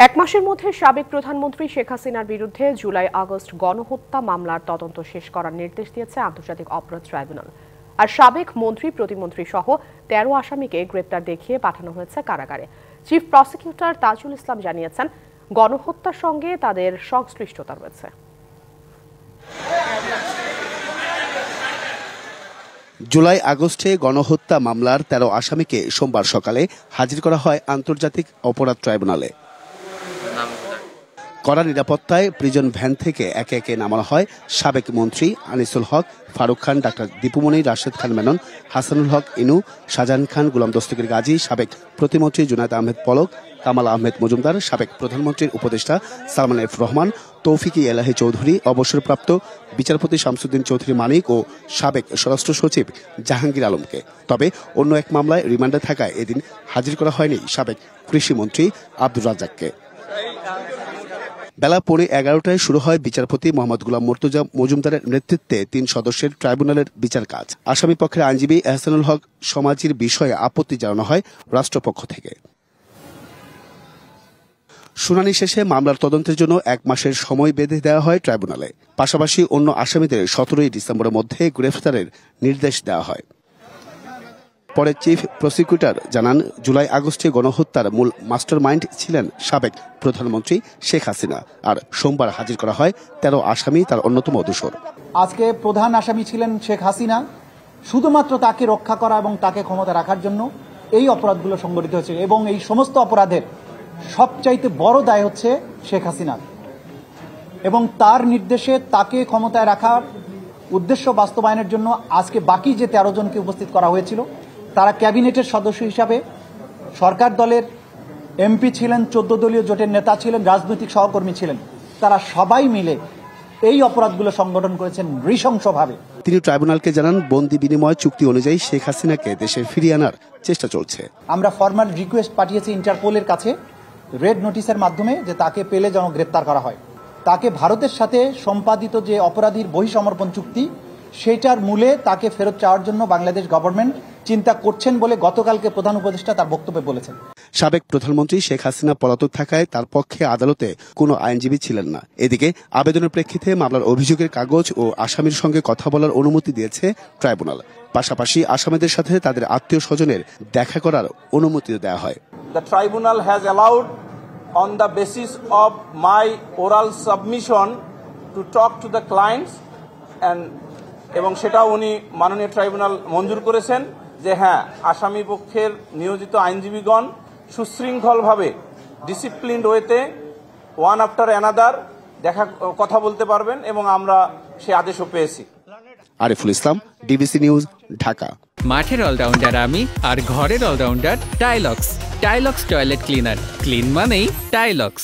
এক মাসের মধ্যে সাবেক প্রধানমন্ত্রী শেখ হাসিনার বিরুদ্ধে জুলাই-আগস্ট গণহত্যা মামলার তদন্ত শেষ করার নির্দেশ দিয়েছে আন্তর্জাতিক অপরাধ ট্রাইব্যুনাল। আর সাবেক মন্ত্রী, প্রতিমন্ত্রী সহ ১৩ আসামিকে গ্রেপ্তার দেখিয়ে পাঠানো হয়েছে কারাগারে। চিফ প্রসিকিউটর তাজুল ইসলাম জানিয়েছেন, গণহত্যার সঙ্গে তাদের সংশ্লিষ্টতা রয়েছে। জুলাই-আগস্টে গণহত্যা মামলার ১৩ আসামিকে সোমবার সকালে হাজির করা হয় আন্তর্জাতিক অপরাধ ট্রাইব্যুনালে। কড়া নিরাপত্তায় প্রিজন ভ্যান থেকে একে একে নামানো হয় সাবেক মন্ত্রী আনিসুল হক, ফারুক খান, ডাক্তার দীপুমনি, রাশেদ খান মেনন, হাসানুল হক ইনু, শাহজাহান খান, গোলাম দস্তগীর গাজী, সাবেক প্রতিমন্ত্রী জুনায়েদ আহমেদ পলক, কামাল আহমেদ মজুমদার, সাবেক প্রধানমন্ত্রীর উপদেষ্টা সালমান এফ রহমান, তৌফিক এলাহি চৌধুরী, অবসরপ্রাপ্ত বিচারপতি শামসুদ্দিন চৌধুরী মানিক ও সাবেক স্বরাষ্ট্র সচিব জাহাঙ্গীর আলমকে। তবে অন্য এক মামলায় রিমান্ডে থাকায় এদিন হাজির করা হয়নি সাবেক কৃষিমন্ত্রী আব্দুর রাজ্জাককে। বেলা 11:15টায় শুরু হয় বিচারপতি মোহাম্মদ গোলাম মর্তুজা মজুমদারের নেতৃত্বে ৩ সদস্যের ট্রাইব্যুনালের বিচার কাজ। আসামি পক্ষের আইনজীবী এহসানুল হক সমাজির বিষয়ে আপত্তি জানানো হয় রাষ্ট্রপক্ষ থেকে। শুনানি শেষে মামলার তদন্তের জন্য ১ মাসের সময় বেঁধে দেওয়া হয় ট্রাইব্যুনালে। পাশাপাশি অন্য আসামিদের ১৭ই ডিসেম্বরের মধ্যে গ্রেফতারের নির্দেশ দেওয়া হয়। পরে চিফ প্রসিকিউটর জানান, জুলাই-আগস্টে গণহত্যার মূল মাস্টারমাইন্ড ছিলেন সাবেক প্রধানমন্ত্রী শেখ হাসিনা। আর সোমবার হাজির করা হয় ১৩ আসামি, তার অন্যতম দোসর। আজকে প্রধান আসামি ছিলেন শেখ হাসিনা। শুধুমাত্র তাকে রক্ষা করা এবং তাকে ক্ষমতা রাখার জন্য এই অপরাধগুলো সংঘটিত হয়েছে এবং এই সমস্ত অপরাধের সবচাইতে বড় দায় হচ্ছে শেখ হাসিনার। এবং তার নির্দেশে তাকে ক্ষমতায় রাখার উদ্দেশ্য বাস্তবায়নের জন্য আজকে বাকি যে ১৩ জনকে উপস্থিত করা হয়েছিল, তারা ক্যাবিনেটের সদস্য হিসাবে সরকার দলের এমপি ছিলেন, ১৪ দলীয় জোটের নেতা ছিলেন, রাজনৈতিক সহকর্মী ছিলেন। তারা সবাই মিলে এই অপরাধগুলো সংগঠন করেছেন নৃশংসভাবে। তিনি ট্রাইব্যুনালকে জানান, বন্দি বিনিময় চুক্তি অনুযায়ী শেখ হাসিনাকে দেশে ফিরিয়ে আনার চেষ্টা চলছে। আমরা ফরমাল রিকোয়েস্ট পাঠিয়েছি ইন্টারপোলের কাছে রেড নোটিশের মাধ্যমে, যে তাকে পেলে যেন গ্রেপ্তার করা হয়। তাকে ভারতের সাথে সম্পাদিত যে অপরাধীর বহিঃসমর্পণ চুক্তি, সেটার মূলে তাকে ফেরত চাওয়ার জন্য বাংলাদেশ গভর্নমেন্ট চিন্তা করছেন বলে গতকালকে প্রধান উপদেষ্টা তার বক্তব্যে বলেছেন। সাবেক প্রধানমন্ত্রী শেখ হাসিনা পলাতক থাকায় তার পক্ষে আদালতে কোনো আইনজীবী ছিলেন না। এদিকে আবেদনের প্রেক্ষিতে মামলার অভিযোগের কাগজ ও আসামির সঙ্গে কথা বলার অনুমতি দিয়েছে ট্রাইব্যুনাল। পাশাপাশি আসামিদের সাথে তাদের আত্মীয় স্বজনের দেখা করার অনুমতি দেওয়া হয়। The tribunal has allowed, on the basis of my oral submission, to talk to the clients এবং সেটাও উনি মাননীয় ট্রাইব্যুনাল মঞ্জুর করেছেন যে হ্যাঁ, আসামি পক্ষের নিয়োজিত আইনজীবীগণ সুশৃঙ্খলভাবে ডিসিপ্লিনড ওয়েতে ওয়ান আফটার অ্যানাদার কথা বলতে পারবেন এবং আমরা সে আদেশও পেয়েছি। Ariful Islam, DBC news, Dhaka. মাঠের অলরাউন্ডার আমি, আর ঘরের allrounder Tylox. Tylox toilet cleaner, clean মানেই টাইলক্স।